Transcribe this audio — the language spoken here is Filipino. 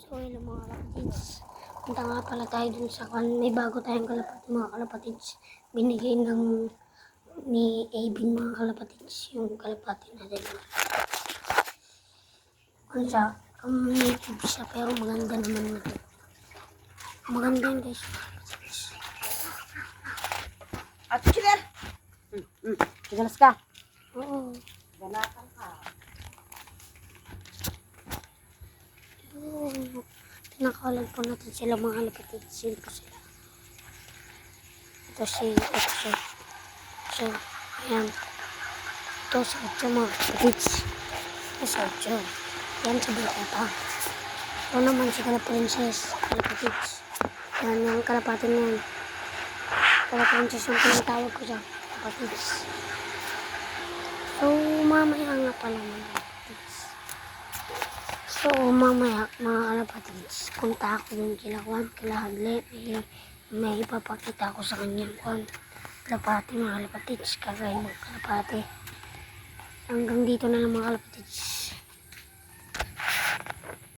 So, hello mga kalapatids. Punta nga pala tayo dun sa kan. May bago tayong kalapati mga kalapatids. Binigay ni Abin mga kalapatids. Yung kalapati natin. Kung siya, native siya pero maganda naman na to. Maganda yun guys. At chiller! Sigalas ka. Oo. Ganatan ka. Tinakalan po natin sila mga kalapatids. Sino po sila? Ito si Ocho. So, ayan. Ito si Ocho mga kalapatids. Ito si Ocho. Yan si Dakota. Ito naman si Kalaprincess. Kalapatids. Yan yung kalapati na yan. Kalaprincess yung pinatawag ko siya. Kalapatids. So, mamaya nga pala mga kalapatids. So, mamaya mga kalapatids, punta ako dun kila Juan, kila Hagle. May ipapakita ko sa kanya Juan. Kalapati mga kalapatids, kagaya ng kalapati. Hanggang dito na lang mga kalapatids.